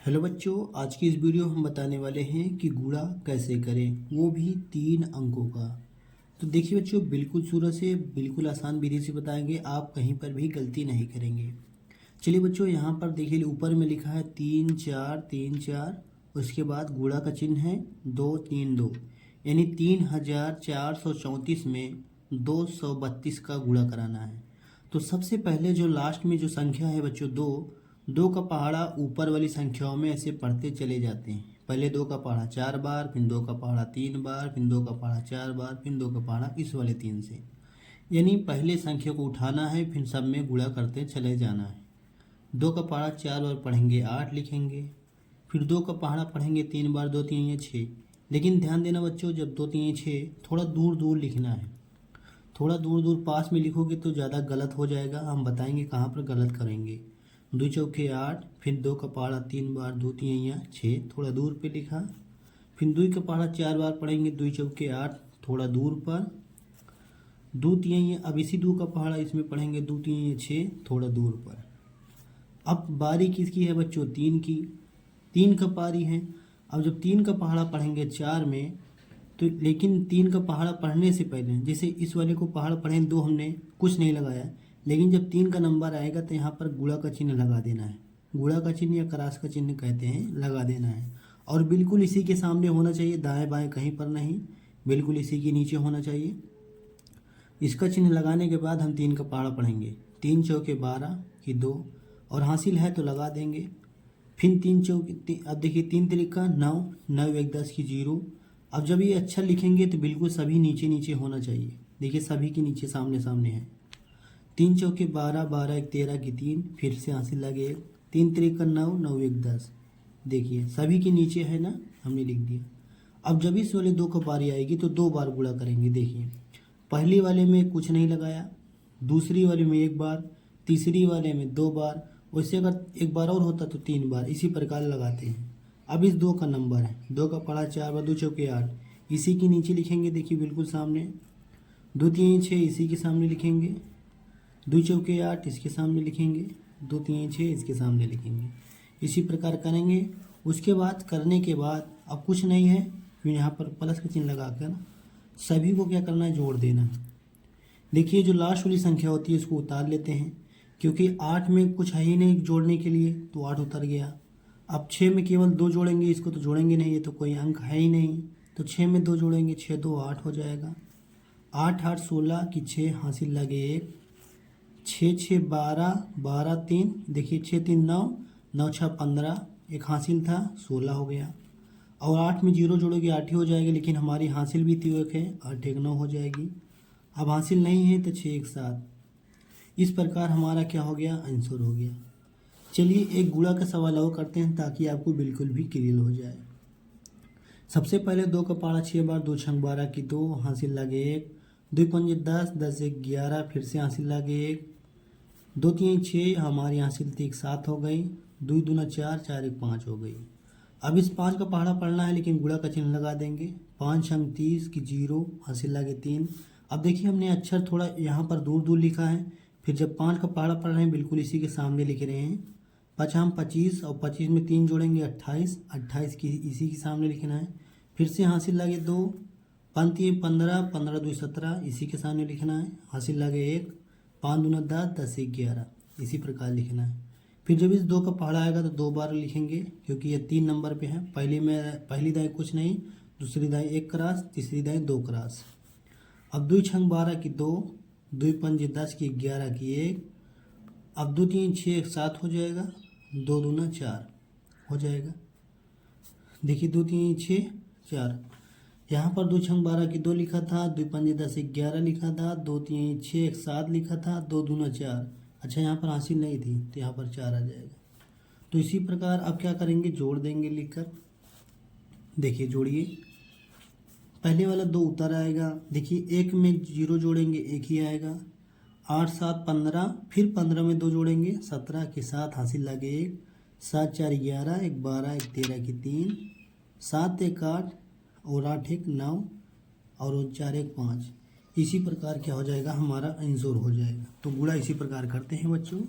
Hello बच्चों, आज की इस वीडियो हम बताने वाले हैं कि गुणा कैसे करें, वो भी 3 अंकों का। तो देखिए बच्चों, बिल्कुल शुरू से बिल्कुल आसान विधि से बताएंगे, आप कहीं पर भी गलती नहीं करेंगे। चलिए बच्चों, यहाँ पर देखिए ऊपर में लिखा है 3 4 3 4, उसके बाद गुणा का चिन्ह है 2 3 2, यानी 3434 में 232 का गुणा कराना है। तो सबसे पहले जो लास्ट में जो संख्या है बच्चों दो का पहाड़ा ऊपर वाली संख्याओं में ऐसे पढ़ते चले जाते हैं। पहले 2 का पहाड़ा 4 बार, फिर 2 का पहाड़ा 3 बार, फिर 2 का पहाड़ा 4 बार, फिर 2 का पहाड़ा इस वाले 3 से, यानी पहले संख्या को उठाना है, फिर सब में गुणा करते चले जाना है। 2 का पहाड़ा 4 बार पढ़ेंगे 8 लिखेंगे, फिर 2 का पहाड़ा पढ़ेंगे 3 बार, 2 3 या 6। लेकिन ध्यान देना बच्चों, जब 2 3 6 थोड़ा दूर दूर लिखना है। थोड़ा दूर दूर पास में लिखोगे तो ज़्यादा गलत हो जाएगा, हम बताएंगे कहाँ पर गलत करेंगे। 2 चौके 8, फिर 2 का पहाड़ा 3 बार, 2 3 या 6 थोड़ा दूर पे लिखा। फिर 2 का पहाड़ा 4 बार पढ़ेंगे, 2 चौके 8 थोड़ा दूर पर, 2 3 या अब इसी 2 का पहाड़ा इसमें पढ़ेंगे 2 3 या 6 थोड़ा दूर पर। अब बारी किसकी है बच्चों? 3 की। 3 का पारी है। अब जब 3 का पहाड़ा पढ़ेंगे 4 में, तो लेकिन 3 का पहाड़ा पढ़ने से पहले, जैसे इस वाले को पहाड़ पढ़े 2 हमने कुछ नहीं लगाया, लेकिन जब 3 का नंबर आएगा तो यहाँ पर गुणा का चिन्ह लगा देना है। गुणा का चिन्ह या क्रॉस का चिन्ह कहते हैं, लगा देना है। और बिल्कुल इसी के सामने होना चाहिए, दाएं बाएं कहीं पर नहीं, बिल्कुल इसी के नीचे होना चाहिए। इसका चिन्ह लगाने के बाद हम 3 का पहाड़ा पढ़ेंगे। 3 चौके 12 की 2, और हासिल है तो लगा देंगे। फिर 3 चौके, अब देखिए 3 तिरिका 9, 9 1 10 की 0। अब जब ये अच्छा लिखेंगे तो बिल्कुल सभी नीचे नीचे होना चाहिए। देखिए सभी के नीचे सामने सामने है। 3 चौके 12, 12 1 13 की 3, फिर से हासिल लगे 3 तिरिका 9, 9 1 10। देखिए सभी के नीचे है ना, हमने लिख दिया। अब जब इस वाले 2 का बारी आएगी तो 2 बार गुणा करेंगे। देखिए पहली वाले में कुछ नहीं लगाया, दूसरी वाले में 1 बार, तीसरी वाले में 2 बार, वैसे अगर 1 बार और होता तो 3 बार, इसी प्रकार लगाते हैं। अब इस 2 का नंबर है, 2 का पढ़ा 4 बार, 2 चौके 8, इसी के नीचे लिखेंगे। देखिए बिल्कुल सामने 2 3 6 इसी के सामने लिखेंगे, 2 चौके 8 इसके सामने लिखेंगे, 2 3 6 इसके सामने लिखेंगे। इसी प्रकार करेंगे। उसके बाद करने के बाद अब कुछ नहीं है, फिर यहाँ पर प्लस का चिन्ह लगा कर सभी को क्या करना है, जोड़ देना है। देखिए जो लास्ट वाली संख्या होती है इसको उतार लेते हैं, क्योंकि 8 में कुछ है ही नहीं जोड़ने के लिए, तो 8 उतर गया। अब 6 में केवल 2 जोड़ेंगे, इसको तो जोड़ेंगे नहीं, ये तो कोई अंक है ही नहीं, तो 6 में 2 जोड़ेंगे, 6 2 8 हो जाएगा। 8 8 16 की 6 हासिल लगे 1, 6 6 12, 12 3, देखिए 6 3 9, 9 6 15, एक हासिल था 16 हो गया। और 8 में 0 जोड़ोगे 8 ही हो जाएगा, लेकिन हमारी हासिल भी थी 1 है, 8 1 9 हो जाएगी। अब हासिल नहीं है तो 6 1 7। इस प्रकार हमारा क्या हो गया, आंसर हो गया। चलिए एक गुणा का सवाल और करते हैं ताकि आपको बिल्कुल भी क्लियर हो जाए। सबसे पहले 2 का पहाड़ा 6 बार, 2 छंग 12 की 2, हासिल लगे 1, 2 पंजे 10, 10 1 11, फिर से हासिल लगे 1, 2 3 6, हमारी हासिल थी 7 हो गई, 2 दूना 4, 4 1 5 हो गई। अब इस 5 का पहाड़ा पढ़ना है, लेकिन गुणा का चिन्ह लगा देंगे। 5 छंग 30 की 0, हासिल लगे 3। अब देखिए हमने अक्षर थोड़ा यहाँ पर दूर दूर लिखा है, फिर जब 5 का पहाड़ा पढ़ रहे हैं बिल्कुल इसी के सामने लिख रहे हैं। 5 हम 25, और 25 में 3 जोड़ेंगे 28, 28 की इसी के सामने लिखना है। फिर से हासिल लगे 2, 5 3 15, 15 2 17, इसी के सामने लिखना है। हासिल लगे 1, 5 दूना 10, 10 1 11, इसी प्रकार लिखना है। फिर जब इस 2 का पहाड़ा आएगा तो 2 बार लिखेंगे, क्योंकि ये 3 नंबर पे है। पहली दाएँ कुछ नहीं, दूसरी दाएँ 1 क्रॉस, तीसरी दाएँ 2 क्रॉस। अब 2 छंग 12 की 2, 2 पंजे 10 की 11 की 1, अब 2 3 6 1 7 हो जाएगा, 2 दूना 4 हो जाएगा। देखिए 2 3 6 4, यहाँ पर 2 छंग 12 की 2 लिखा था, 2 पंजे 10 11 लिखा था, 2 3 6 1 7 लिखा था, 2 दूना 4। अच्छा यहाँ पर हासिल नहीं थी तो यहाँ पर 4 आ जाएगा। तो इसी प्रकार अब क्या करेंगे, जोड़ देंगे लिखकर। देखिए जोड़िए, पहले वाला 2 उतर आएगा। देखिए 1 में 0 जोड़ेंगे 1 ही आएगा। 8 7 15, फिर 15 में 2 जोड़ेंगे 17 के साथ हासिल लगे 1, 7 4 11, 1 12 1 13 की 3, 7 1 8, और 8 1 9, और 4 1 5। इसी प्रकार क्या हो जाएगा, हमारा आंसर हो जाएगा। तो गुणा इसी प्रकार करते हैं बच्चों।